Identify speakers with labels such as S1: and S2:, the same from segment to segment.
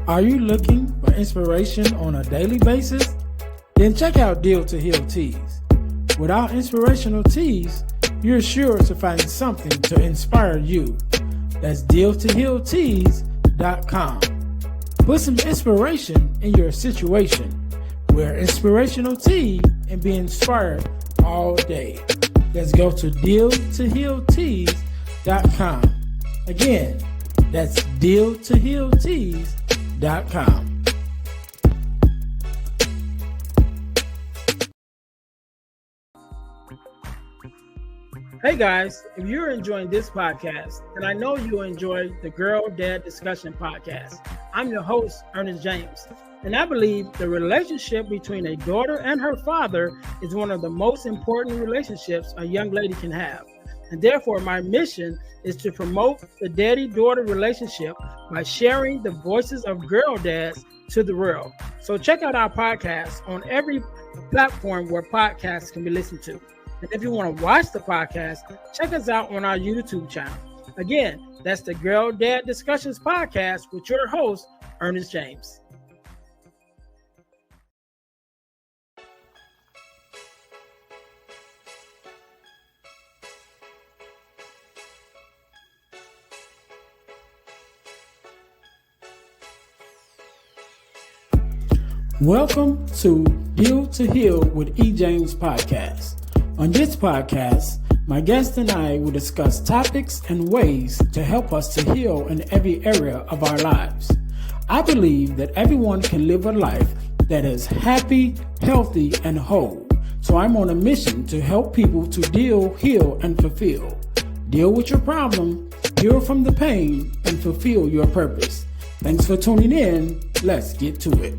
S1: Are you looking for inspiration on a daily basis? Then check out Deal to Heal Teas. With our inspirational teas, you're sure to find something to inspire you. That's dealtohealteas.com. Put some inspiration in your situation. Wear inspirational tea and be inspired all day. Let's go to dealtohealteas.com. Again, that's dealtohealteas.com. Hey guys, if you're enjoying this podcast, then I know you enjoy the Girl Dad Discussion podcast. I'm your host, Ernest James, and I believe the relationship between a daughter and her father is one of the most important relationships a young lady can have. And therefore, my mission is to promote the daddy-daughter relationship by sharing the voices of girl dads to the world. So check out our podcast on every platform where podcasts can be listened to. And if you want to watch the podcast, check us out on our YouTube channel. Again, that's the Girl Dad Discussions podcast with your host, Ernest James. Welcome to Deal to Heal with E. James podcast. On this podcast, my guest and I will discuss topics and ways to help us to heal in every area of our lives. I believe that everyone can live a life that is happy, healthy, and whole. So I'm on a mission to help people to deal, heal, and fulfill. Deal with your problem, heal from the pain, and fulfill your purpose. Thanks for tuning in. Let's get to it.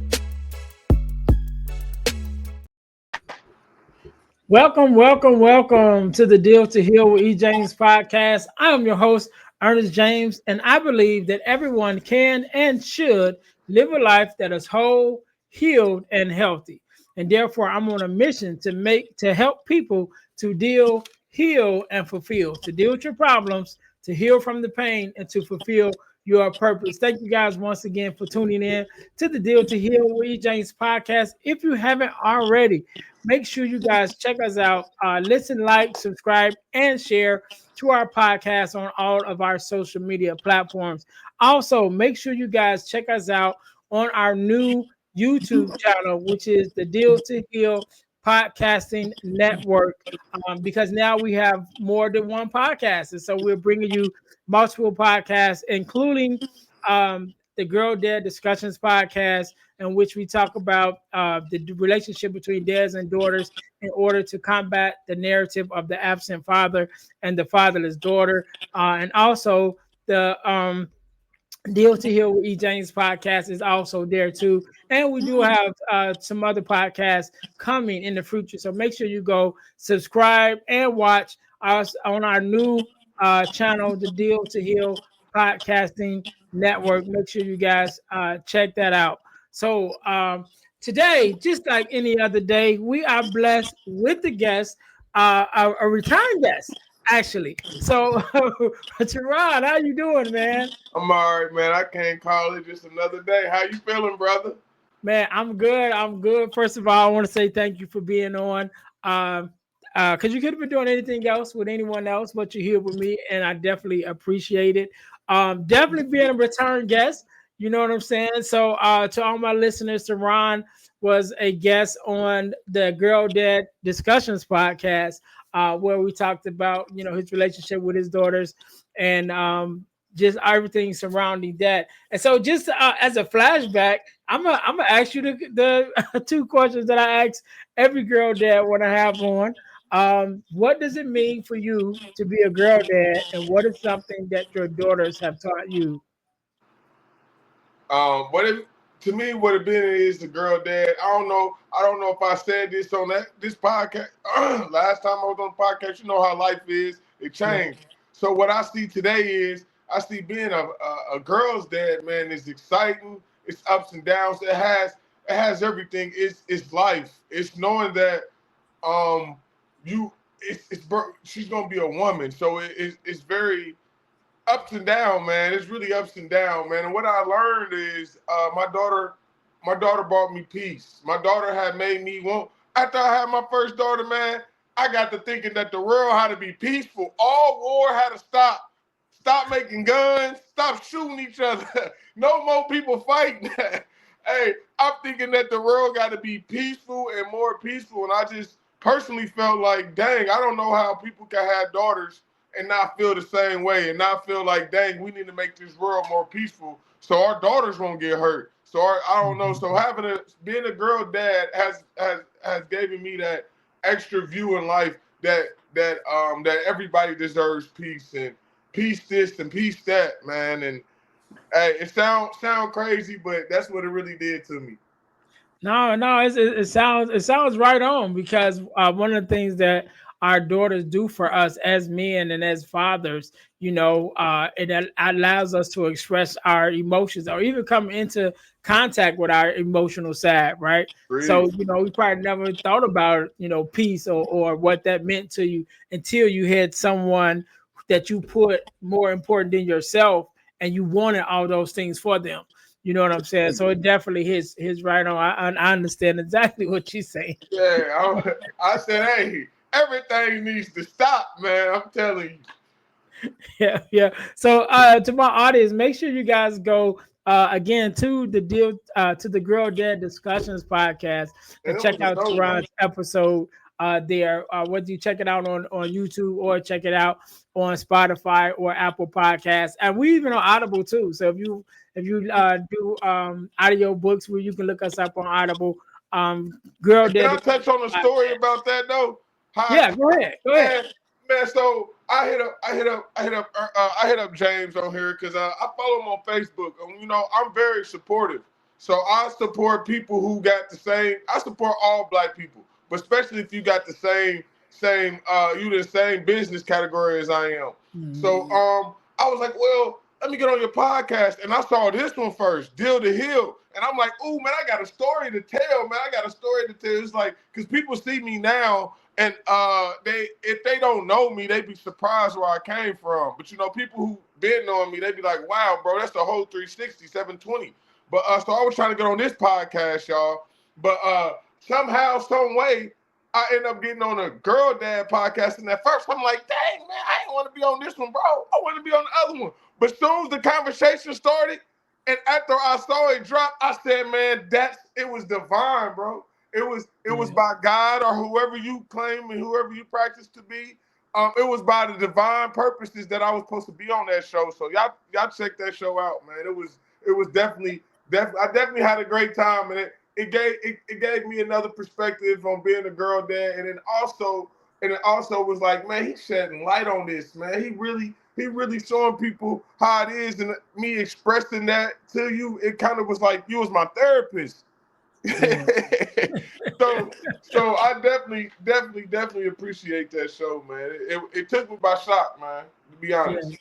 S1: Welcome to the Deal to Heal with E. James podcast. I am your host, Ernest James, and I believe that everyone can and should live a life that is whole, healed, and healthy. And therefore, I'm on a mission to help people to deal, heal, and fulfill, to deal with your problems, to heal from the pain, and to fulfill your purpose. Thank you guys once again for tuning in to the Deal to Heal with E. James podcast. If you haven't already, make sure you guys check us out. Listen, like, subscribe, and share to our podcast on all of our social media platforms. Also, make sure you guys check us out on our new YouTube channel, which is the Deal to Heal Podcasting Network, because now we have more than one podcast. And so we're bringing you multiple podcasts, including the Girl Dad Discussions podcast, in which we talk about the relationship between dads and daughters in order to combat the narrative of the absent father and the fatherless daughter. And also the Deal to Heal with E. James podcast is also there too. And we do have some other podcasts coming in the future. So make sure you go subscribe and watch us on our new channel, the Deal to Heal Podcasting Network. Make sure you guys check that out. So today, just like any other day, we are blessed with the guest, a return guest, actually. So, Taron, how you doing, man?
S2: I'm all right, man. I can't call it just another day. How you feeling, brother?
S1: Man, I'm good. First of all, I want to say thank you for being on. Because you could have been doing anything else with anyone else, but you're here with me, and I definitely appreciate it. Definitely being a return guest. You know what I'm saying? So to all my listeners, Taron was a guest on the Girl Dad Discussions podcast, where we talked about, his relationship with his daughters and just everything surrounding that. And so just as a flashback, I'm gonna ask you the two questions that I ask every girl dad when I have on. What does it mean for you to be a girl dad, and what is something that your daughters have taught you?
S2: What it been is the girl dad. I don't know if I said this on this podcast. Last time I was on the podcast, you know how life is. It changed. Yeah. So what I see today is I see being a girl's dad, man, is exciting. It's ups and downs. It has everything. It's life. It's knowing that she's gonna be a woman. So it's very ups and down, man. It's really ups and down, man. And what I learned is my daughter brought me peace. My daughter had made me want. After I had my first daughter, man, I got to thinking that the world had to be peaceful. All war had to stop. Stop making guns. Stop shooting each other. No more people fighting. Hey, I'm thinking that the world got to be peaceful and more peaceful. And I just personally felt like, dang, I don't know how people can have daughters and not feel the same way and not feel like, dang, we need to make this world more peaceful so our daughters won't get hurt. So I don't know. So being a girl dad has given me that extra view in life that everybody deserves peace and peace this and peace that, man. And hey, it sound crazy, but that's what it really did to me.
S1: No, it sounds right on because one of the things that our daughters do for us as men and as fathers, it allows us to express our emotions or even come into contact with our emotional side, right?
S2: Breathe.
S1: So, we probably never thought about, peace or what that meant to you until you had someone that you put more important than yourself and you wanted all those things for them. You know what I'm saying? So it definitely hits right on. I understand exactly what you're saying.
S2: Yeah, I said, hey, everything needs to stop, man. I'm telling you.
S1: Yeah, yeah. So to my audience, make sure you guys go again to the Girl Dad Discussions podcast
S2: And
S1: and
S2: it was
S1: check
S2: a
S1: out
S2: dope one.
S1: Taron's episode there. Whether you check it out on YouTube or check it out on Spotify or Apple Podcasts, and we even on Audible too. So if you do audio books, where you can look us up on Audible. Girl
S2: And can
S1: Dad
S2: I touch on the story
S1: Podcast.
S2: about that though? How,
S1: Yeah, go ahead, go ahead.
S2: man, man. So I hit up James on here because I follow him on Facebook, and I'm very supportive. So I support people who got the same. I support all black people, but especially if you got the same you the same business category as I am. So
S1: Mhm.
S2: I was like, well, let me get on your podcast, and I saw this one first, Deal to Heal, and I'm like, ooh, man, I got a story to tell, man. I got a story to tell. It's like because people see me now. And they, if they don't know me, they be surprised where I came from. But people who been knowing me, they be like, "Wow, bro, that's the whole 360, 720." But so I was trying to get on this podcast, y'all. But somehow, some way, I end up getting on a girl dad podcast. And at first, I'm like, "Dang, man, I ain't want to be on this one, bro. I want to be on the other one." But soon as the conversation started, and after I saw it drop, I said, "Man, it was divine, bro." It was
S1: Yeah.
S2: by God or whoever you claim and whoever you practice to be. It was by the divine purposes that I was supposed to be on that show. So y'all check that show out, man. It was definitely I definitely had a great time, and it gave me another perspective on being a girl dad, and it also was like, man, he's shedding light on this, man. He really showing people how it is, and me expressing that to you, it kind of was like you was my therapist.
S1: Yeah.
S2: so I definitely appreciate that show, man. It took me by shock, man. To be
S1: Yeah.
S2: honest.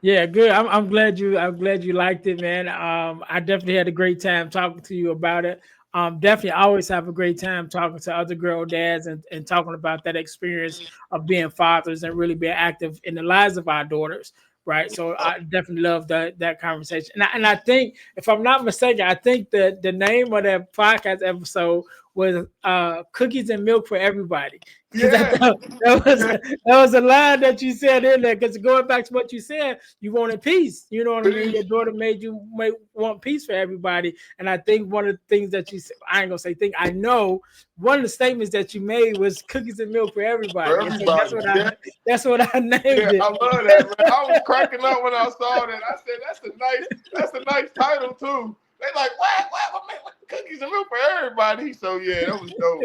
S1: Yeah, good. I'm glad you liked it, man. I definitely had a great time talking to you about it. Definitely I always have a great time talking to other girl dads and talking about that experience of being fathers and really being active in the lives of our daughters. Right. So I definitely love that conversation. And I think, if I'm not mistaken, I think the name of that podcast episode was Cookies and Milk for Everybody. Because I
S2: Yeah,
S1: thought that was a line that you said in there. Because going back to what you said, you wanted peace. You know what I mean? Your
S2: peace.
S1: daughter made you want peace for everybody. And I think one of the things that you said, I ain't gonna say think, I know one of the statements that you made was cookies and milk for
S2: For
S1: everybody. And so that's
S2: everybody.
S1: what
S2: Yeah,
S1: I
S2: yeah,
S1: named it.
S2: I love that, man. I was cracking up when I saw that. I said, that's a nice title too. They like, what, man, what, cookies and milk for everybody. So yeah, that was dope.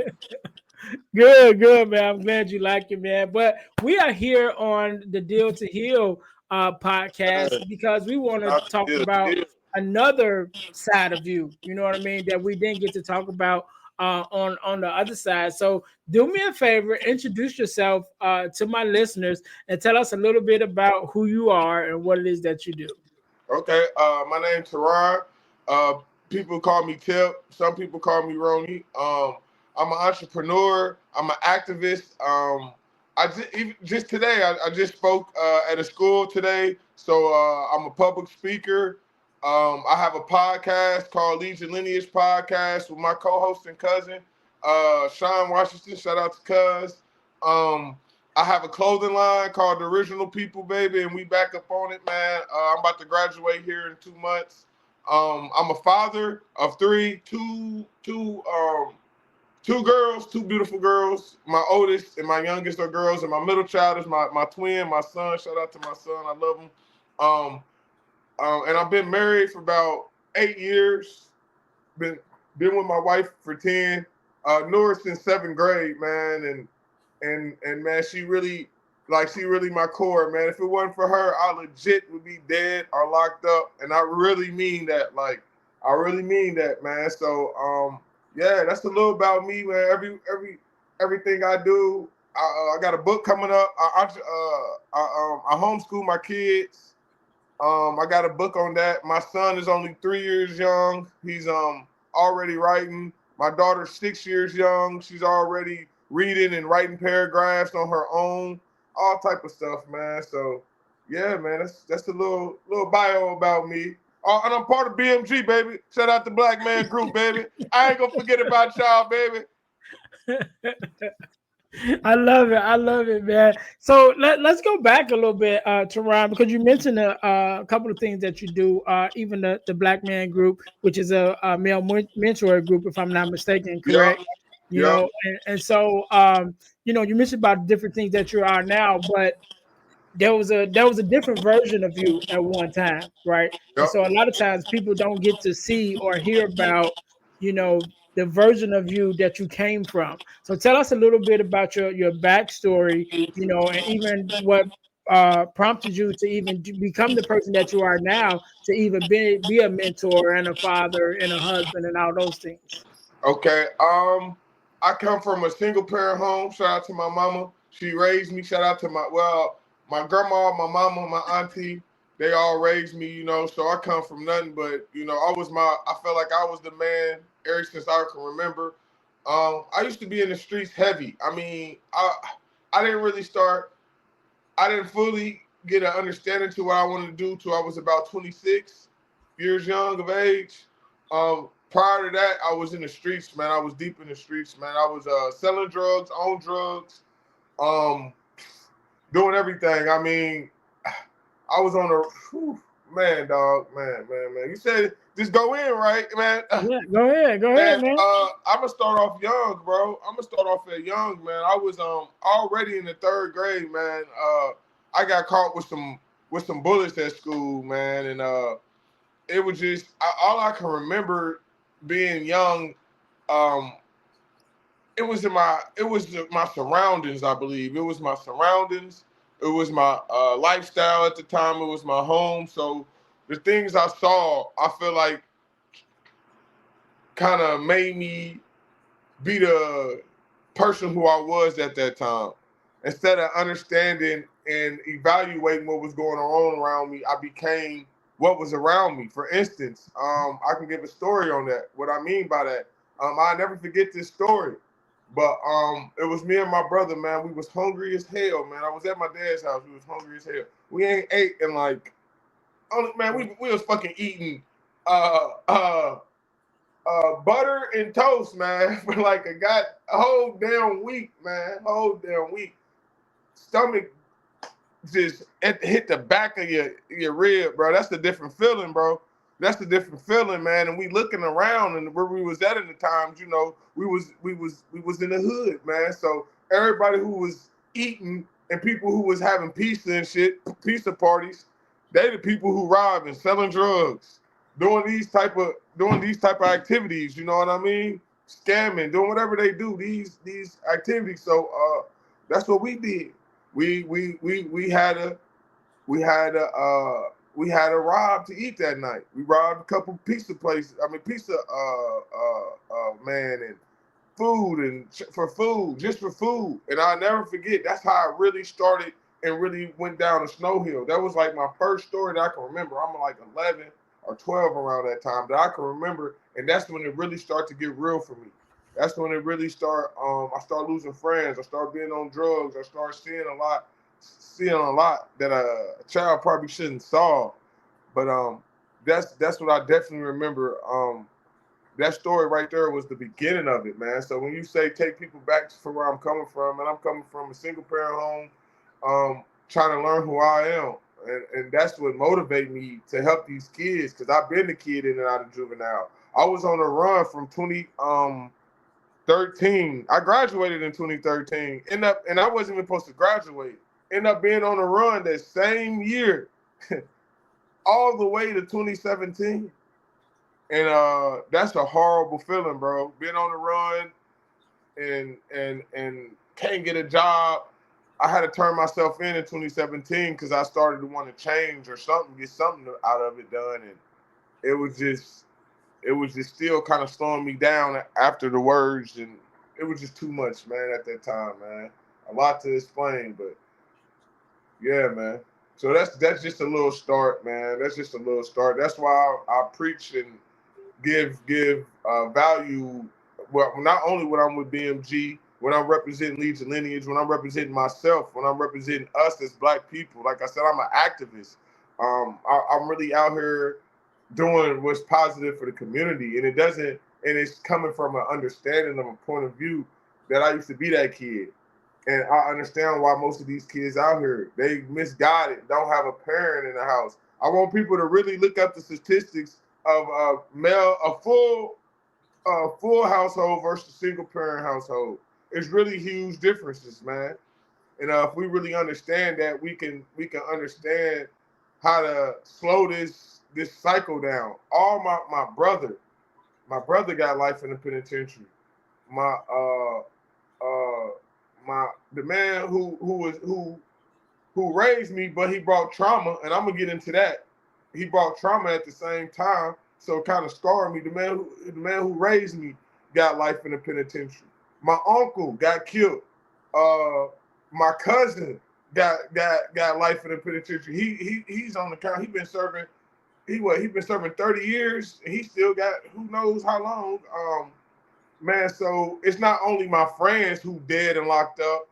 S1: Good, man. I'm glad you like it, man. But we are here on the Deal to Heal podcast because we want to
S2: Shout out
S1: talk
S2: to
S1: about
S2: Deal.
S1: another side of you. You know what I mean? That we didn't get to talk about on the other side. So do me a favor, introduce yourself to my listeners and tell us a little bit about who you are and what it is that you do.
S2: Okay, my name's Taron. Uh, People call me Tip. Some people call me Roni. I'm an entrepreneur. I'm an activist. just today, I just spoke at a school today. So I'm a public speaker. I have a podcast called Your Lineage podcast with my co-host and cousin, Sean Washington. Shout out to Cuz. I have a clothing line called The Original People, baby, and we back up on it, man. I'm about to graduate here in 2 months. I'm a father of three, two girls, two beautiful girls. My oldest and my youngest are girls, and my middle child is my twin, my son. Shout out to my son. I love him. And I've been married for about 8 years. Been with my wife for 10. Knew her since 7th grade, man. And man, she really my core, man. If it wasn't for her, I legit would be dead or locked up. And I really mean that. Like, I really mean that, man. So yeah, that's a little about me, man. Everything I do. I got a book coming up. I homeschool my kids. I got a book on that. My son is only 3 years young. He's already writing. My daughter's 6 years young. She's already reading and writing paragraphs on her own. All type of stuff, man. So yeah, man, that's a little bio about me. And I'm part of BMG, baby. Shout out to Black Man Group, baby. I ain't gonna forget about y'all, baby.
S1: I love it. I love it, man. So let's go back a little bit, Taron, because you mentioned a couple of things that you do, even the Black Man Group, which is a male mentor group, if I'm not mistaken,
S2: Yep,
S1: correct? You
S2: yep,
S1: know, and so you mentioned about different things that you are now, but there was a different version of you at one time, right? And
S2: yep.
S1: so a lot of times people don't get to see or hear about, the version of you that you came from. So tell us a little bit about your backstory, and even what prompted you to even become the person that you are now, to even be a mentor and a father and a husband and all those things.
S2: Okay. I come from a single parent home. Shout out to my mama. She raised me. Shout out to my grandma, my mama, my auntie. They all raised me, So I come from nothing but, I felt like I was the man ever since I can remember. I used to be in the streets heavy. I mean, I didn't really start. I didn't fully get an understanding to what I wanted to do till I was about 26 years young of age. Prior to that, I was in the streets, man. I was deep in the streets, man. I was selling drugs, on drugs, um, doing everything. I mean, I was on man, dog, man. You said just go in, right, man?
S1: Yeah, go ahead,
S2: Man,
S1: man.
S2: I'm gonna start off young, bro. I'm gonna start off at young, man. I was already in the 3rd grade, man. I got caught with some bullets at school, man, and it was just all I can remember being young. Um, it was my surroundings, I believe. It was my surroundings. It was my lifestyle at the time. It was my home. So the things I saw, I feel like kind of made me be the person who I was at that time. Instead of understanding and evaluating what was going on around me, I became what was around me. For instance, I can give a story on that. What I mean by that, I never forget this story. But it was me and my brother, man. We was hungry as hell, man. I was at my dad's house. We was hungry as hell. We ain't ate in like, man. We was fucking eating uh uh butter and toast, man, for like a whole damn week, man. Whole damn week. Stomach just hit the back of your rib, bro. That's a different feeling, bro. That's a different feeling, man. And we looking around, and where we was at the times, we was in the hood, man. So everybody who was eating and people who was having pizza and shit, pizza parties, they the people who robbing, selling drugs, doing these type of activities. You know what I mean? Scamming, doing whatever they do, these activities. So that's what we did. We had a we had a rob to eat that night. We robbed a couple pizza places. I mean pizza man, and food and just for food. And I'll never forget. That's how I really started and really went down a snow hill. That was like my first story that I can remember. I'm like 11 or 12 around that time that I can remember, and that's when it really started to get real for me. That's when it really start. I start losing friends. I start being on drugs. I start seeing a lot that a child probably shouldn't saw. But that's what I definitely remember. That story right there was the beginning of it, man. So when you say take people back to where I'm coming from, and I'm coming from a single parent home, trying to learn who I am, and that's what motivated me to help these kids because I've been the kid in and out of juvenile. I was on a run from 2013. I graduated in 2013. And I wasn't even supposed to graduate. End up being on a run that same year, all the way to 2017. And that's a horrible feeling, bro. Being on the run and can't get a job. I had to turn myself in 2017 because I started to want to change or something, get something out of it done, and it was just still kind of slowing me down after the words, and it was just too much, man, at that time, man. A lot to explain, but yeah, man. So that's just a little start, man. That's just a little start. That's why I preach and give value. Well, not only when I'm with BMG, when I'm representing Legion Lineage, when I'm representing myself, when I'm representing us as Black people. Like I said, I'm an activist. I'm really out here doing what's positive for the community, and it doesn't, and it's coming from an understanding of a point of view that I used to be that kid. And I understand why most of these kids out here, they misguided, don't have a parent in the house. I want people to really look up the statistics of a full household versus single parent household. It's really huge differences, man. And if we really understand that, we can understand how to slow this cycle down. All my brother got life in the penitentiary. My uh my the man who raised me, but he brought trauma, and I'm gonna get into that. He brought trauma at the same time, so it kind of scarred me. The man who raised me got life in the penitentiary. My uncle got killed. Uh, my cousin got life in the penitentiary. He's on the count. He been serving 30 years, and he still got who knows how long. Man, so it's not only my friends who dead and locked up,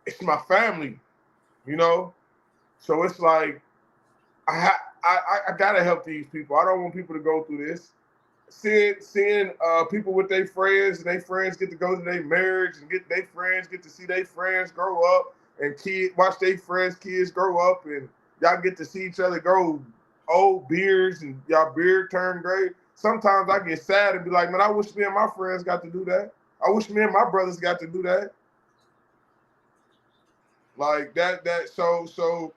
S2: it's my family, you know. So it's like I gotta help these people. I don't want people to go through this. Seeing people with their friends and their friends get to go to their marriage and get their friends get to see their friends grow up and watch their friends kids grow up and y'all get to see each other grow old beards and y'all beard turn gray. Sometimes I get sad and be like, man, I wish me and my friends got to do that. I wish me and my brothers got to do that. Like so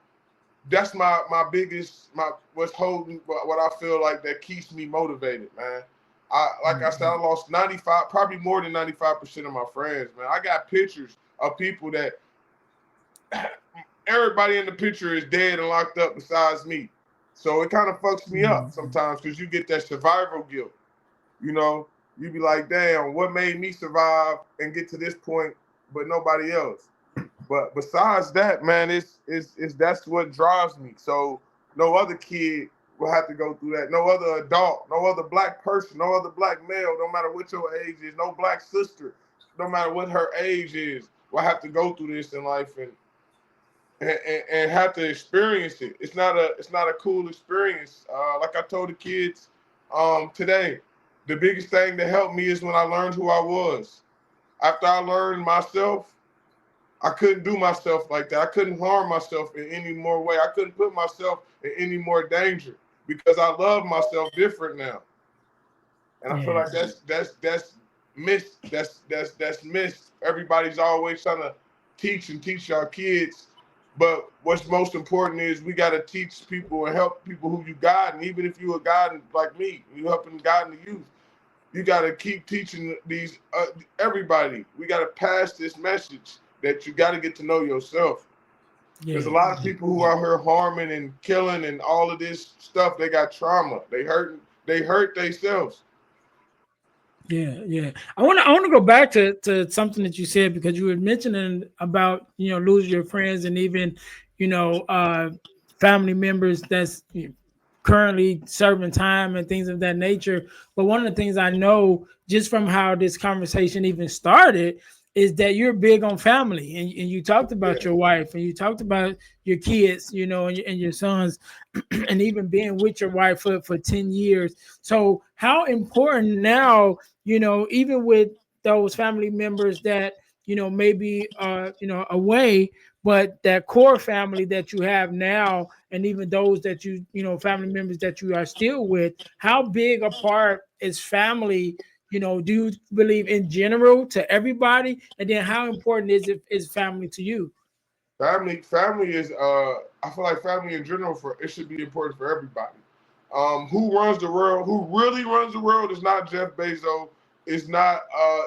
S2: that's my biggest what's holding what I feel like that keeps me motivated, man. Like I said, I lost 95, probably more than 95% of my friends, man. I got pictures of people that everybody in the picture is dead and locked up besides me. So it kind of fucks me up sometimes because you get that survival guilt. You know, you be like, damn, what made me survive and get to this point, but nobody else. But besides that, man, it's that's what drives me. So no other kid will have to go through that. No other adult, no other Black person, no other Black male, no matter what your age is, no Black sister, no matter what her age is, will have to go through this in life and have to experience it. It's not a cool experience. Like I told the kids today, the biggest thing that helped me is when I learned who I was. After I learned myself, I couldn't do myself like that. I couldn't harm myself in any more way. I couldn't put myself in any more danger because I love myself different now. And I feel like that's missed. That's missed. Everybody's always trying to teach our kids. But what's most important is we got to teach people and help people who you guide. And even if you're a guide like me, you helping guide the youth, you got to keep teaching these everybody. We got to pass this message that you got to get to know yourself. There's a lot of people who are out here harming and killing and all of this stuff. They got trauma. They hurt themselves.
S1: Yeah. I want to go back to something that you said because you were mentioning about losing your friends and even family members currently serving time and things of that nature. But one of the things I know just from how this conversation even started is that you're big on family, and you talked about
S2: Yeah.
S1: your wife and you talked about your kids, and your sons, and even being with your wife for 10 years. So how important now, even with those family members that, maybe away, but that core family that you have now, and even those that family members that you are still with, how big a part is family? Do you believe in general to everybody, and then how important is family to you?
S2: Family is I feel like family in general for it should be important for everybody. Who runs the world, who really runs the world is not Jeff Bezos, it's not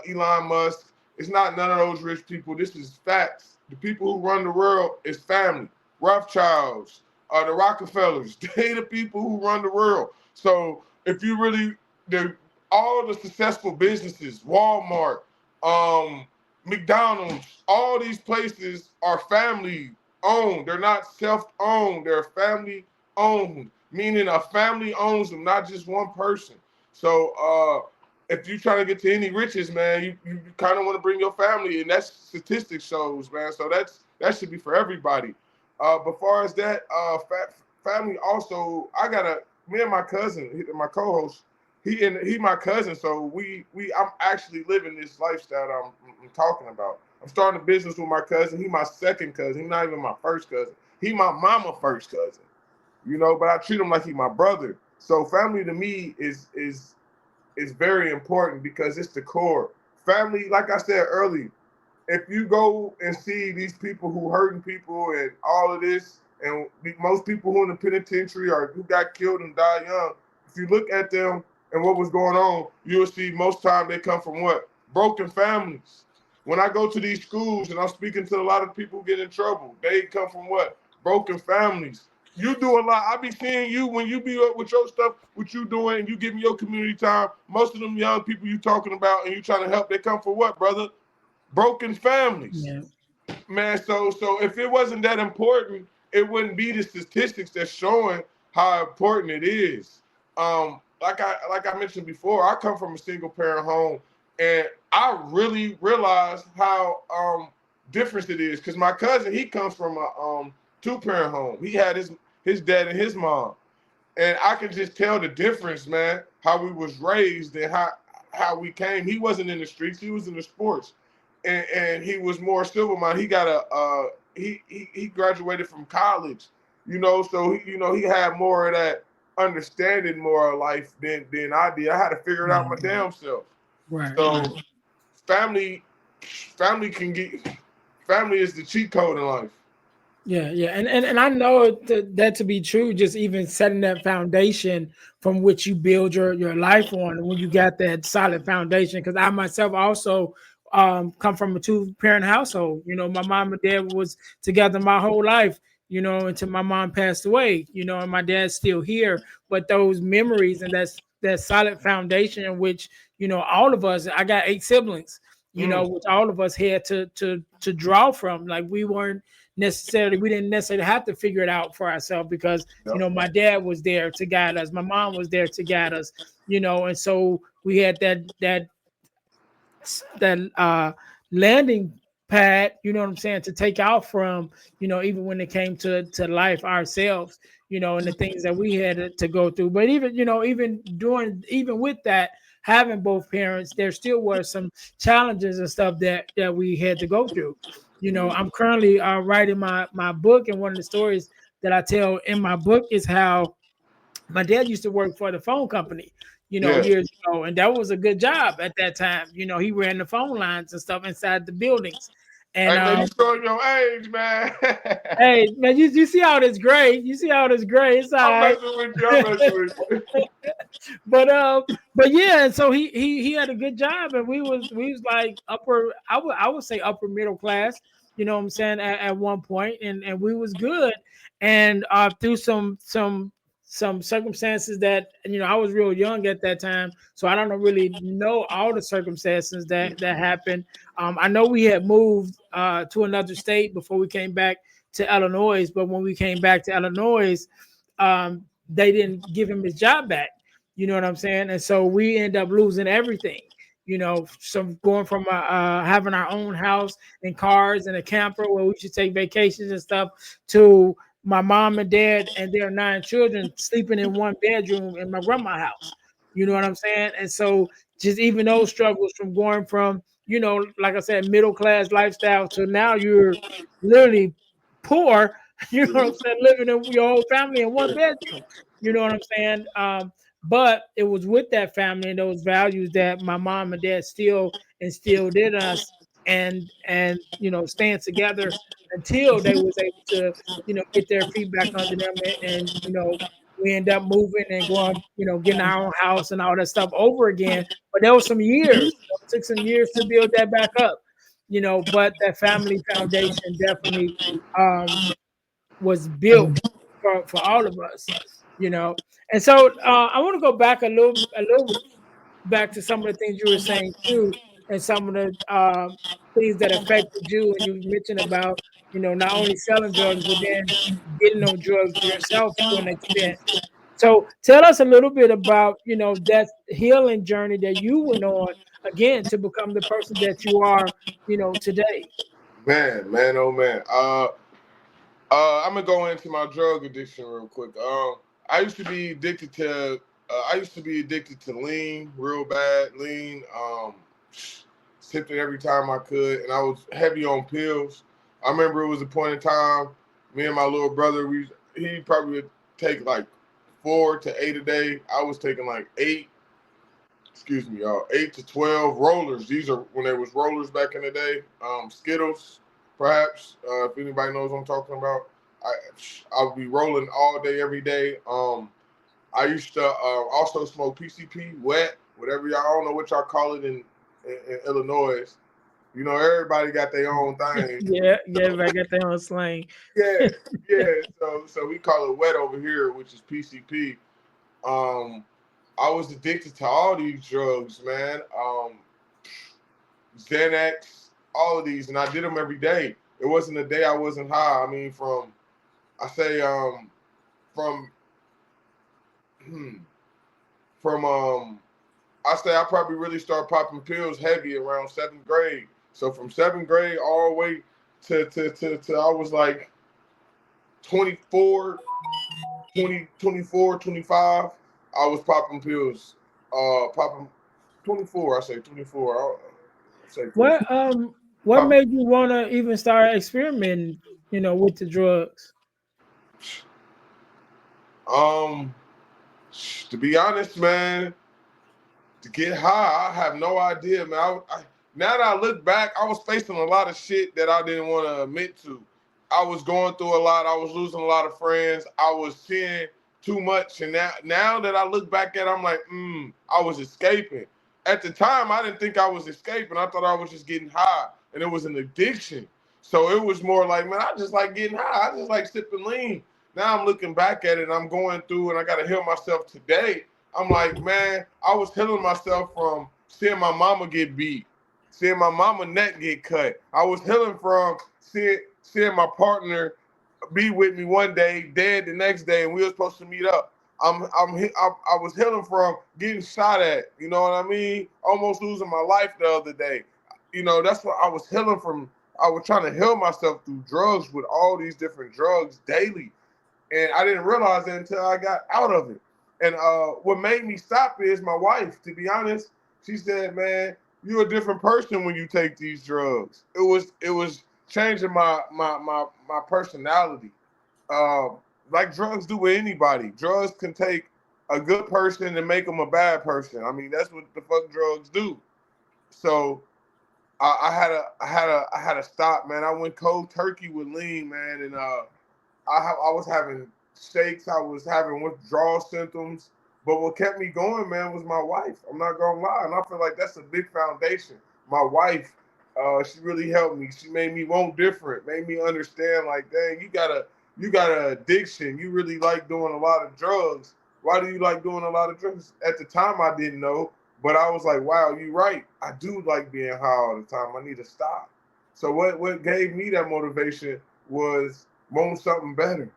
S2: Elon Musk, it's not none of those rich people. This is facts. The people who run the world is family. Rothschilds, the Rockefellers, they the people who run the world. So if you really the all the successful businesses, Walmart, um, McDonald's, all these places are family owned. They're not self-owned. They're family owned, meaning a family owns them, not just one person. So if you try to get to any riches, man, you kind of want to bring your family, and that's statistics shows, man. So that should be for everybody. But far as that, family also, I got a me and my cousin, my co-host, he my cousin, so we I'm actually living this lifestyle that I'm talking about. I'm starting a business with my cousin. He my second cousin. He's not even my first cousin. He my mama first cousin. But I treat him like he my brother. So family to me is very important because it's the core. Family, like I said earlier, if you go and see these people who hurting people and all of this, and most people who in the penitentiary or who got killed and died young, if you look at them and what was going on, you'll see most time they come from what? Broken families. When I go to these schools and I'm speaking to a lot of people who get in trouble, they come from what? Broken families. You do a lot. I be seeing you when you be up with your stuff, what you doing, and you give me your community time. Most of them young people you talking about and you trying to help, they come for what, brother? Broken families,
S1: Yeah.
S2: man. So if it wasn't that important, it wouldn't be the statistics that's showing how important it is. Like I mentioned before, I come from a single parent home, and I really realized how different it is. Because my cousin, he comes from a two-parent home. He had his dad and his mom, and I can just tell the difference, man. How we was raised and how we came. He wasn't in the streets. He was in the sports, and he was more civil minded. He got he graduated from college, so he had more of that understanding more of life than I did. I had to figure it out my damn self.
S1: Right,
S2: So
S1: right.
S2: family family can get family is the cheat code in life.
S1: Yeah, yeah, and I know that to be true. Just even setting that foundation from which you build your life on, when you got that solid foundation. Because I myself also come from a two parent household. My mom and dad was together my whole life. Until my mom passed away. And my dad's still here. But those memories and that solid foundation in which all of us. I got 8 siblings.
S2: Mm,
S1: Which all of us had to draw from. Like we didn't necessarily have to figure it out for ourselves because
S2: yep.
S1: my dad was there to guide us, my mom was there to guide us, and so we had that landing pad, what I'm saying, to take out from, even when it came to life ourselves, and the things that we had to go through. But even, even with that, having both parents, there still were some challenges and stuff that we had to go through. I'm currently writing my book, and one of the stories that I tell in my book is how my dad used to work for the phone company,
S2: Yeah.
S1: years ago, and that was a good job at that time. He ran the phone lines and stuff inside the buildings. And
S2: Hey man, you showing your age, man.
S1: hey, man, you see how this gray? You see how this gray? It's all
S2: I'm
S1: right.
S2: messing with you. I'm messing with you.
S1: but yeah, and so he had a good job, and we was like I would say upper middle class, what I'm saying, at one point, and we was good. And through some circumstances that, I was real young at that time, so I don't really know all the circumstances that happened. I know we had moved to another state before we came back to Illinois, but when we came back to Illinois, they didn't give him his job back. You know what I'm saying? And so we end up losing everything. You know, some going from having our own house and cars and a camper where we should take vacations and stuff to my mom and dad and their 9 children sleeping in one bedroom in my grandma's house. You know what I'm saying? And so just even those struggles from going from, you know, like I said, middle class lifestyle to now you're literally poor. You know what I'm saying? Living in your whole family in one bedroom. You know what I'm saying? But it was with that family and those values that my mom and dad still instilled in us, and you know, staying together until they was able to, you know, get their feet back under them, and you know, we end up moving and going, you know, getting our own house and all that stuff over again. But there was some years. It took some years to build that back up, you know. But that family foundation definitely was built for all of us, you know. And so I want to go back a little back to some of the things you were saying too, and some of the things that affected you. And you mentioned about, you know, not only selling drugs, but then getting on drugs yourself to an extent. So tell us a little bit about, you know, that healing journey that you went on again to become the person that you are, you know, today.
S2: Man, oh man. I'm gonna go into my drug addiction real quick. I used to be addicted to. I used to be addicted to lean, real bad lean. Sipped it every time I could, and I was heavy on pills. I remember it was a point in time. Me and my little brother, he probably would take like 4 to 8 a day. I was taking like 8. Excuse me, y'all. 8 to 12 rollers. These are when there was rollers back in the day. Skittles, perhaps. If anybody knows what I'm talking about, I would be rolling all day, every day. I used to also smoke PCP, wet, whatever y'all. I don't know what y'all call it in Illinois. You know, everybody got their own thing.
S1: Yeah, yeah, I got that on slang.
S2: Yeah, yeah. So we call it wet over here, which is PCP. Um, I was addicted to all these drugs, man. Xanax, all of these, and I did them every day. It wasn't a day I wasn't high. I mean, I say, from, hmm, from, I say I probably really started popping pills heavy around 7th grade. So from 7th grade all the way to I was like 24, 24, 25. I was popping pills. Popping 24. I say 24. I say 24.
S1: What
S2: Popping,
S1: made you want to even start experimenting, you know, with the drugs?
S2: um, to be honest, man, to get high, I have no idea, man. Now that I look back, I was facing a lot of shit that I didn't want to admit to. I was going through a lot. I was losing a lot of friends. I was seeing too much, and now that I look back at it, I'm like, I was escaping. At the time, I didn't think I was escaping. I thought I was just getting high, and it was an addiction. So it was more like, man, I just like getting high. I just like sipping lean. Now I'm looking back at it, and I'm going through, and I got to heal myself today. I'm like, man, I was healing myself from seeing my mama get beat, seeing my mama neck get cut. I was healing from seeing my partner be with me one day, dead the next day, and we were supposed to meet up. I was healing from getting shot at. You know what I mean? Almost losing my life the other day. You know, that's what I was healing from. I was trying to heal myself through drugs with all these different drugs daily. And I didn't realize that until I got out of it. And what made me stop is my wife, to be honest. She said, man, you're a different person when you take these drugs. It was changing my personality. Like drugs do with anybody. Drugs can take a good person and make them a bad person. I mean, that's what the fuck drugs do. So I had to stop, man. I went cold turkey with lean, man, and I was having shakes. I was having withdrawal symptoms. But what kept me going, man, was my wife. I'm not gonna lie, and I feel like that's a big foundation. My wife, she really helped me. She made me want different, made me understand. Like, dang, you got an addiction. You really like doing a lot of drugs. Why do you like doing a lot of drugs? At the time, I didn't know, but I was like, wow, you're right. I do like being high all the time. I need to stop. So what gave me that motivation was want something better.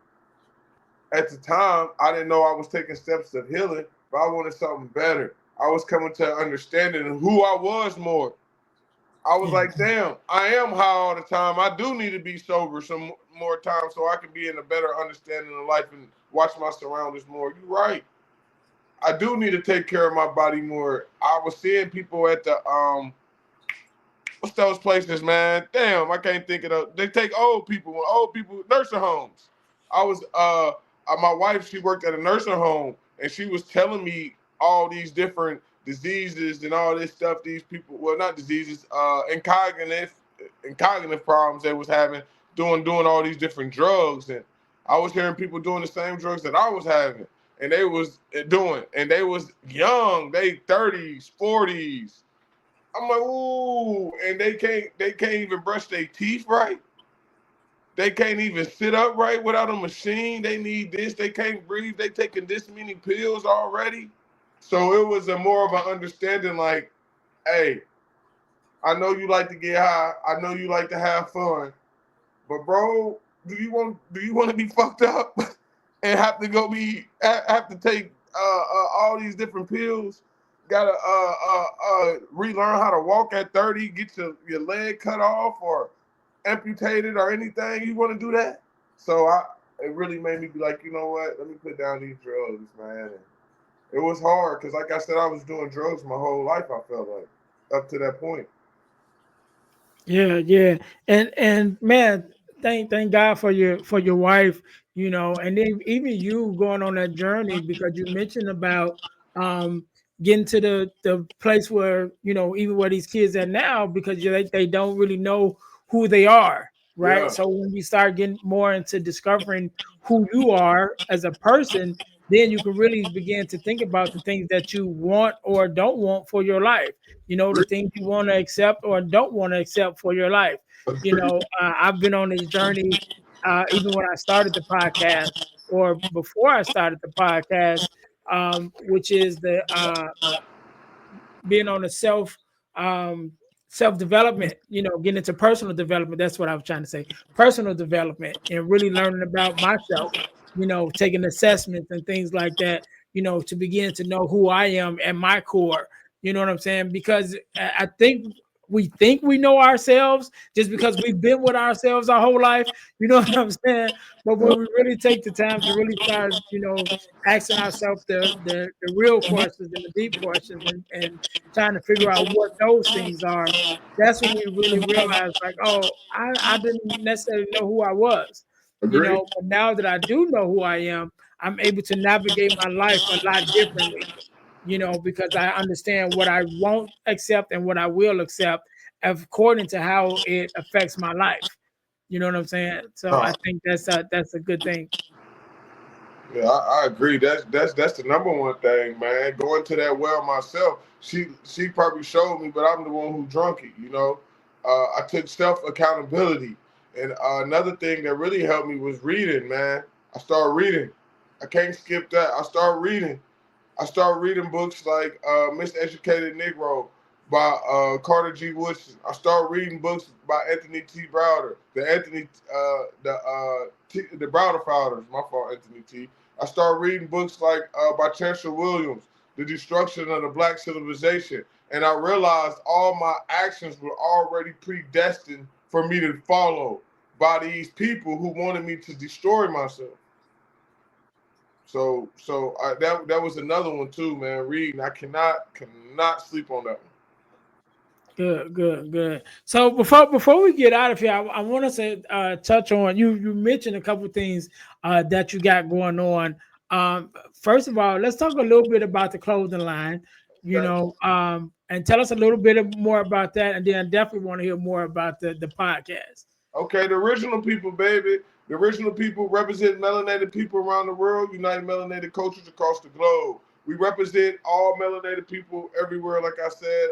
S2: at the time, I didn't know I was taking steps of healing, but I wanted something better. I was coming to understanding who I was more. I was
S1: Yeah.
S2: like, damn, I am high all the time. I do need to be sober some more time so I can be in a better understanding of life and watch my surroundings more. You're right. I do need to take care of my body more. I was seeing people at the what's those places, man? Damn, I can't think of those. They take old people nursing homes. I was my wife, she worked at a nursing home and she was telling me all these different diseases and all this stuff these people, well, not diseases, and cognitive problems they was having doing all these different drugs. And I was hearing people doing the same drugs that I was having and they was doing, and they was young, they 30s, 40s. I'm like, ooh, and they can't even brush their teeth right. They can't even sit up right without a machine. They need this. They can't breathe. They taking this many pills already. So it was a more of an understanding like, hey, I know you like to get high. I know you like to have fun. But bro, do you want to be fucked up and have to have to take all these different pills? Gotta relearn how to walk at 30, get your leg cut off or amputated or anything. You want to do that? So it really made me be like, you know what? Let me put down these drugs, man. And it was hard because, like I said, I was doing drugs my whole life. I felt like up to that point.
S1: Yeah, yeah, and man, thank God for your wife, and then even you going on that journey because you mentioned about um getting to the place where even where these kids are now because they don't really know who they are, right?
S2: Yeah,
S1: So when you start getting more into discovering who you are as a person, then you can really begin to think about the things that you want or don't want for your life, the things you want to accept or don't want to accept for your life. I've been on this journey, even when I started the podcast or before I started the podcast, which is the being on a um, self development, getting into personal development. That's what I was trying to say. Personal development and really learning about myself, taking assessments and things like that, to begin to know who I am at my core. You know what I'm saying? Because I think we know ourselves just because we've been with ourselves our whole life. You know what I'm saying? But when we really take the time to really start, asking ourselves the real questions and the deep questions and trying to figure out what those things are, that's when we really realize, like, oh, I didn't necessarily know who I was,
S2: agree.
S1: but now that I do know who I am, I'm able to navigate my life a lot differently, because I understand what I won't accept and what I will accept according to how it affects my life. You know what I'm saying? So I
S2: Huh.
S1: think that's a good thing.
S2: Yeah, I agree. That's the number one thing, man. Going to that well myself. She probably showed me, but I'm the one who drunk it. I took self accountability, and another thing that really helped me was reading, man. I started reading. I can't skip that. I started reading books like Miseducated Negro by Carter G. Woodson. I started reading books by Anthony T. Browder, the Browder Founders. My fault, Anthony T. I started reading books like by Chancellor Williams, The Destruction of the Black Civilization, and I realized all my actions were already predestined for me to follow by these people who wanted me to destroy myself. So that was another one too, man. Reading, I cannot sleep on that one.
S1: Good, good, good. So before we get out of here, I want to say touch on you mentioned a couple of things that you got going on. First of all, let's talk a little bit about the clothing line,
S2: Okay.
S1: and tell us a little bit more about that, and then I definitely want to hear more about the podcast.
S2: Okay, the original people, baby. The original people represent melanated people around the world, uniting melanated cultures across the globe. We represent all melanated people everywhere. Like I said,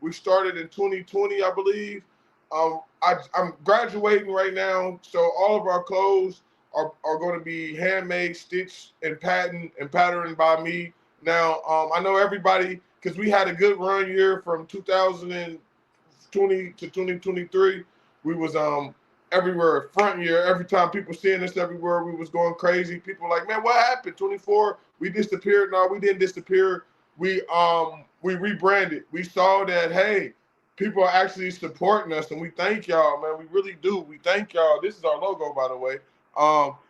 S2: we started in 2020, I believe. I'm graduating right now, so all of our clothes are going to be handmade, stitched, and patterned by me. Now, I know everybody because we had a good run year from 2020 to 2023. We was everywhere. Front year, every time people seeing us everywhere, we was going crazy. People like, man, what happened? 24, we disappeared. No, we didn't disappear. We rebranded. We saw that, hey, people are actually supporting us, and we thank y'all, man. We really do. We thank y'all. This is our logo, by the way.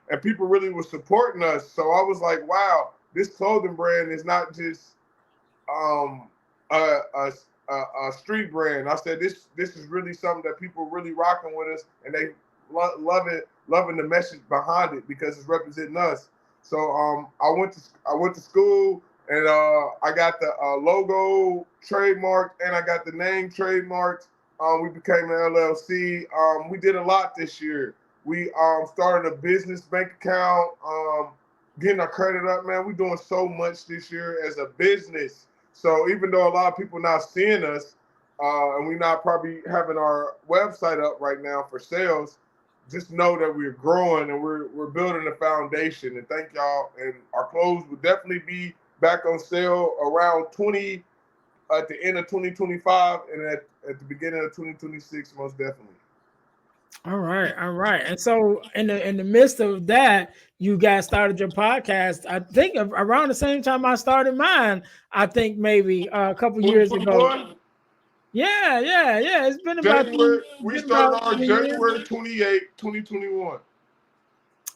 S2: And people really were supporting us. So I was like, wow, this clothing brand is not just um, a, a, a street brand. I said this is really something that people really rocking with us, and they love it, loving the message behind it because it's representing us. So I went to school, and I got the logo trademarked, and I got the name trademarked. We became an LLC. We did a lot this year. We started a business bank account. Getting our credit up, man. We're doing so much this year as a business. So even though a lot of people not seeing us, and we're not probably having our website up right now for sales, just know that we're growing and we're building a foundation. And thank y'all. And our clothes will definitely be back on sale around 20 at the end of 2025 and at the beginning of 2026, most definitely.
S1: All right, all right. And so in the midst of that, you guys started your podcast. I think around the same time I started mine. I think maybe a couple years ago.
S2: 2021,
S1: Yeah, yeah, yeah. It's been about
S2: January, we
S1: been
S2: started
S1: about
S2: on
S1: 3 years.
S2: January 28, 2021.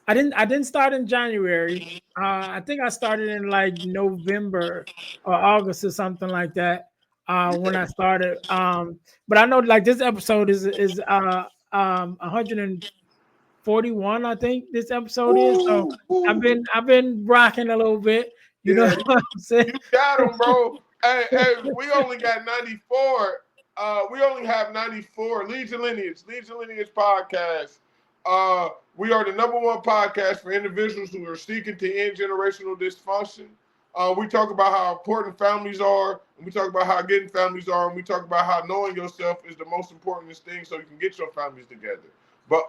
S1: I didn't start in January. I think I started in like November or August or something like that. When I started. But I know like this episode is 141. I think this episode is. So
S2: Woo,
S1: I've
S2: woo.
S1: been rocking a little bit. You know
S2: Yeah,
S1: what I'm saying?
S2: you got them, bro. Hey, we only got 94. We only have 94. Legion Lineage podcast. We are the number one podcast for individuals who are seeking to end generational dysfunction. We talk about how important families are, and we talk about how getting families are, and we talk about how knowing yourself is the most important thing so you can get your families together. But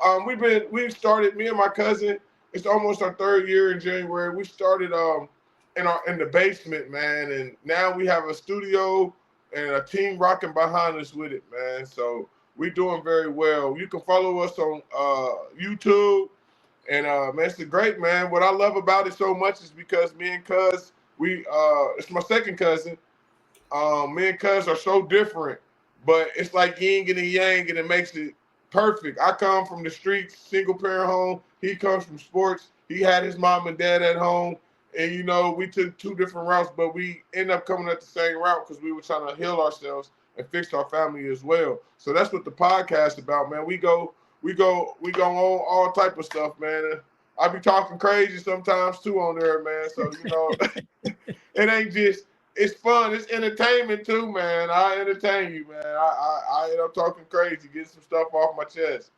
S2: we've started, me and my cousin, it's almost our third year in January. We started in the basement, man, and now we have a studio and a team rocking behind us with it, man. So we doing very well. You can follow us on YouTube, and man, it's great, man. What I love about it so much is because me and Cuz, it's my second cousin. Me and Cuz are so different, but it's like yin and yang, and it makes it perfect. I come from the streets, single parent home. He comes from sports. He had his mom and dad at home, and we took two different routes, but we end up coming at the same route because we were trying to heal ourselves and fix our family as well. So that's what the podcast about, man. We go on all type of stuff, man. I be talking crazy sometimes too on there, man. So it ain't just, it's fun. It's entertainment too, man. I entertain you, man. I end up talking crazy, get some stuff off my chest.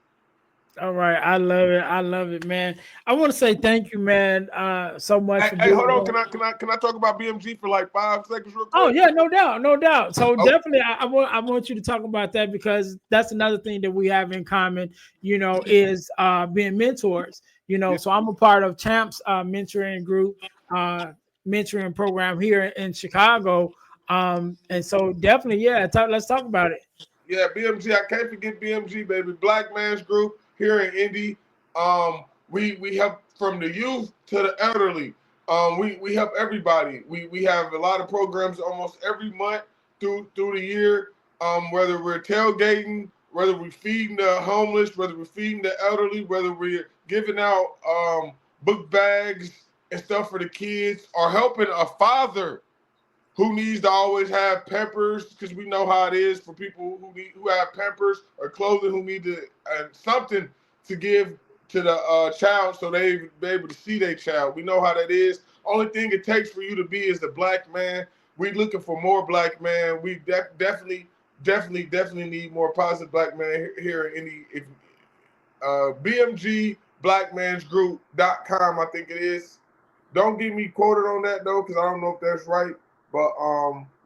S1: All right, I love it. I love it, man. I want to say thank you, man, so much for
S2: Hey,
S1: being
S2: hold on.
S1: on.
S2: Can I talk about BMG for like 5 seconds, real
S1: Oh
S2: quick?
S1: yeah, no doubt, no doubt. So
S2: Oh,
S1: definitely, I want you to talk about that because that's another thing that we have in common. Is being mentors.
S2: yeah,
S1: So I'm a part of Champs mentoring group, uh, mentoring program here in Chicago. And so definitely, yeah, let's talk about it.
S2: yeah. BMG. I can't forget BMG, baby. Black Man's Group here in Indy. We help from the youth to the elderly. We help everybody. We have a lot of programs almost every month through the year. Whether we're tailgating, whether we're feeding the homeless, whether we're feeding the elderly, whether we're giving out book bags and stuff for the kids, or helping a father who needs to always have Pampers, because we know how it is for people who have Pampers or clothing, who need to something to give to the child so they be able to see their child. We know how that is. Only thing it takes for you to be is the black man. We looking for more black man. We definitely need more positive black man here in Indy. If BMG blackmansgroup.com, I think it is. Don't get me quoted on that though, because I don't know if that's right. But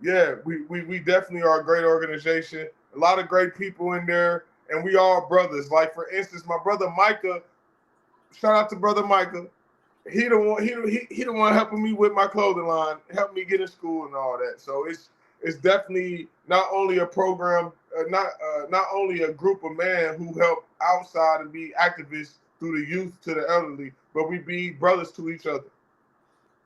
S2: yeah, we definitely are a great organization. A lot of great people in there, and we all brothers. Like for instance, my brother Micah. Shout out to brother Micah. He the one helping me with my clothing line, helped me get in school and all that. So it's definitely not only a program not only a group of men who help outside and be activists through the youth to the elderly, but we be brothers to each other.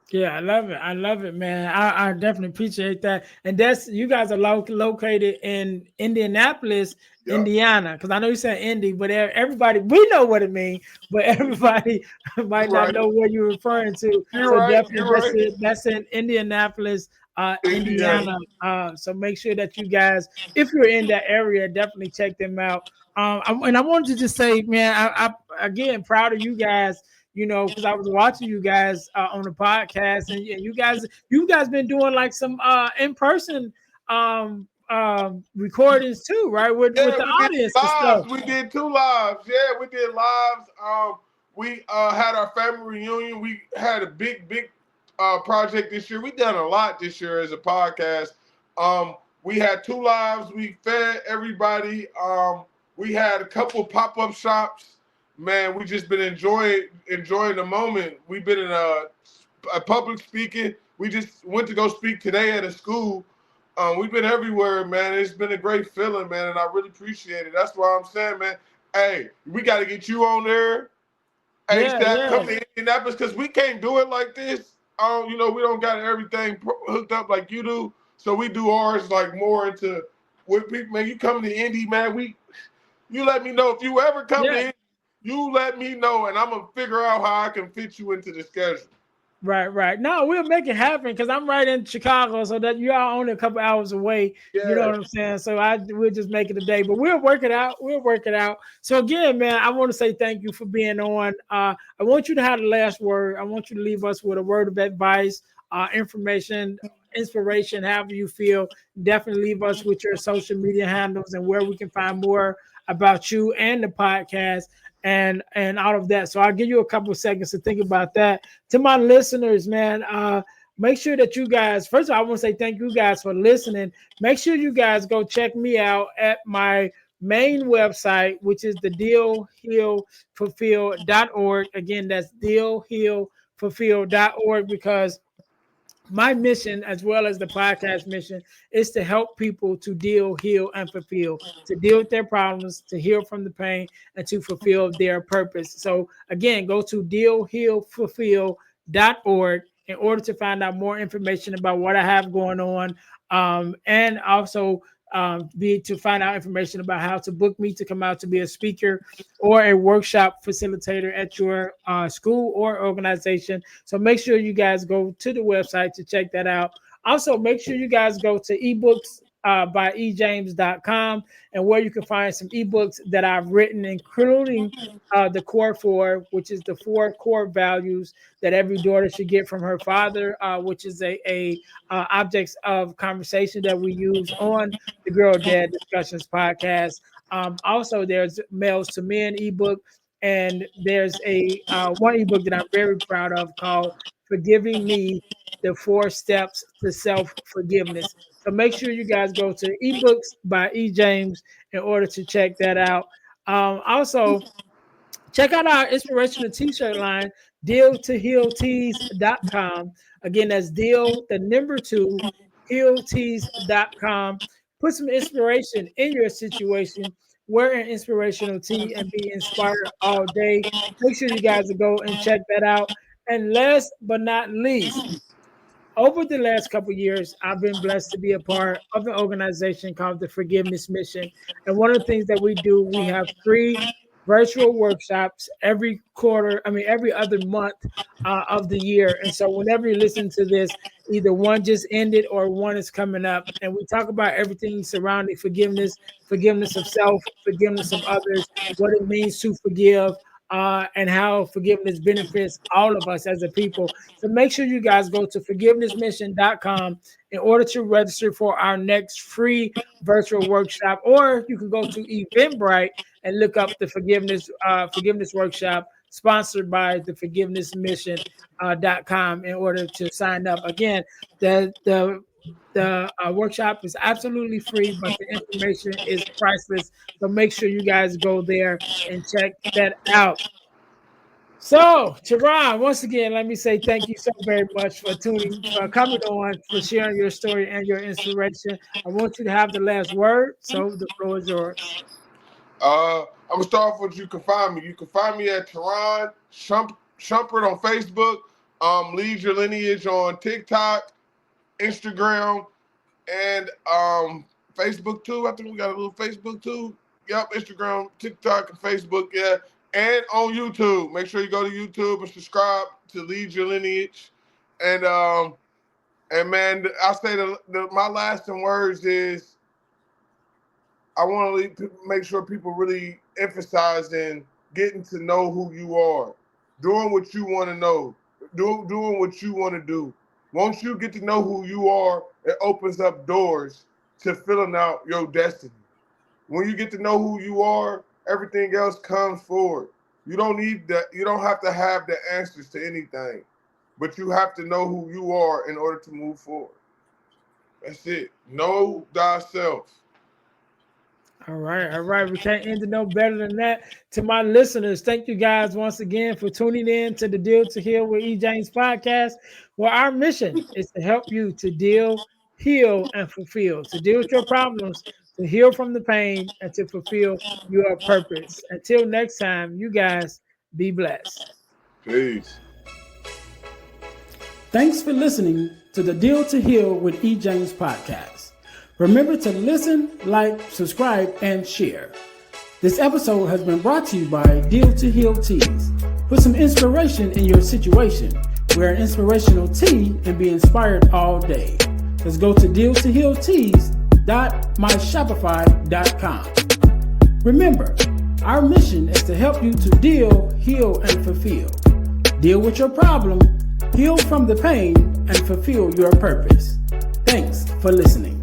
S1: Yeah, I love it. I love it, man. I definitely appreciate that. And that's you guys are located in Indianapolis,
S2: Yep,
S1: Indiana. Because I know you said Indy, but everybody we know what it means, but everybody
S2: you're
S1: might not
S2: right.
S1: know what you're referring to.
S2: You're
S1: So
S2: right.
S1: definitely
S2: You're right.
S1: that's in Indianapolis,
S2: Indiana.
S1: Indiana. So make sure that you guys, if you're in that area, definitely check them out. And I wanted to just say, man, I again proud of you guys, because I was watching you guys on the podcast, and you guys been doing like some in person recordings too, right? With
S2: Yeah,
S1: the
S2: we did
S1: audience and stuff.
S2: lives. We did 2 lives. Yeah, we did lives. We had our family reunion. We had a big project this year. We done a lot this year as a podcast. We had 2 lives. We fed everybody. We had a couple pop-up shops. Man, we just been enjoying the moment. We've been in a public speaking. We just went to go speak today at a school. We've been everywhere, man. It's been a great feeling, man, and I really appreciate it. That's why I'm saying, man, hey, we got to get you on there.
S1: Yeah,
S2: ASAP,
S1: yeah.
S2: come to Indianapolis because we can't do it like this. We don't got everything hooked up like you do. So we do ours like more into with people. Man, you come to Indy, man. You let me know if you ever come to
S1: Yeah.
S2: Indy. You let me know, and I'm gonna figure out how I can fit you into the schedule.
S1: Right, right. No, we'll make it happen because I'm right in Chicago, so that you are only a couple hours away. You know
S2: Yeah.
S1: what I'm saying? So we'll just make it a day, but we'll work it out. We'll work it out. So again, man, I want to say thank you for being on. I want you to have the last word. I want you to leave us with a word of advice, information, inspiration, however you feel. Definitely leave us with your social media handles and where we can find more about you and the podcast and all of that. So I'll give you a couple of seconds to think about that. To my listeners, man, make sure that you guys, first of all, I want to say thank you guys for listening. Make sure you guys go check me out at my main website, which is the dealhealfulfill.org. Again, that's dealhealfulfill.org, because my mission, as well as the podcast mission, is to help people to deal, heal, and fulfill, to deal with their problems, to heal from the pain, and to fulfill their purpose. So again, go to dealhealfulfill.org in order to find out more information about what I have going on, and also be to find out information about how to book me to come out to be a speaker or a workshop facilitator at your school or organization. So make sure you guys go to the website to check that out. Also, make sure you guys go to ebooks by ejames.com, and where you can find some ebooks that I've written, including the core four, which is the four core values that every daughter should get from her father, which is a objects of conversation that we use on the Girl Dad Discussions podcast. Also, there's Males to Men ebook, and there's a one ebook that I'm very proud of called "Forgiving Me: The 4 Steps to Self Forgiveness." So make sure you guys go to ebooks by E James in order to check that out. Also, check out our inspirational t-shirt line, deal2healtees.com. Again, that's deal, the number 2, healtees.com. Put some inspiration in your situation. Wear an inspirational tee and be inspired all day. Make sure you guys go and check that out. And last but not least, over the last couple of years, I've been blessed to be a part of an organization called the Forgiveness Mission. And one of the things that we do, we have free virtual workshops every quarter, I mean, every other month of the year. And so whenever you listen to this, either one just ended or one is coming up. And we talk about everything surrounding forgiveness, forgiveness of self, forgiveness of others, what it means to forgive, and how forgiveness benefits all of us as a people. So make sure you guys go to forgivenessmission.com in order to register for our next free virtual workshop, or you can go to Eventbrite and look up the forgiveness workshop sponsored by the Forgiveness Mission.com in order to sign up. Again, the workshop is absolutely free, but the information is priceless. So make sure you guys go there and check that out. So, Taron, once again, let me say thank you so very much for coming on, for sharing your story and your inspiration. I want you to have the last word, so the floor is yours.
S2: I'm gonna start off with you can find me. You can find me at Taron Schumpert on Facebook. Lead Your Lineage on TikTok, Instagram, and Facebook too. I think we got a little Facebook too. Yep, Instagram, TikTok, and Facebook. Yeah, and on YouTube. Make sure you go to YouTube and subscribe to Lead Your Lineage. And man, I say my lasting words is I want to make sure people really emphasize in getting to know who you are, doing what you want to know, doing what you want to do. Once you get to know who you are, it opens up doors to filling out your destiny. When you get to know who you are, everything else comes forward. You don't need that. You don't have to have the answers to anything, but you have to know who you are in order to move forward. That's it. Know thyself.
S1: All right. We can't end it no better than that. To my listeners, thank you guys once again for tuning in to the Deal to Heal with E. James podcast, where our mission is to help you to deal, heal, and fulfill, to deal with your problems, to heal from the pain, and to fulfill your purpose. Until next time, you guys be blessed.
S2: Peace.
S3: Thanks for listening to the Deal to Heal with E. James podcast. Remember to listen, like, subscribe, and share. This episode has been brought to you by Deal to Heal Teas. Put some inspiration in your situation. Wear an inspirational tea and be inspired all day. Let's go to dealtohealteas.myshopify.com. Remember, our mission is to help you to deal, heal, and fulfill. Deal with your problem, heal from the pain, and fulfill your purpose. Thanks for listening.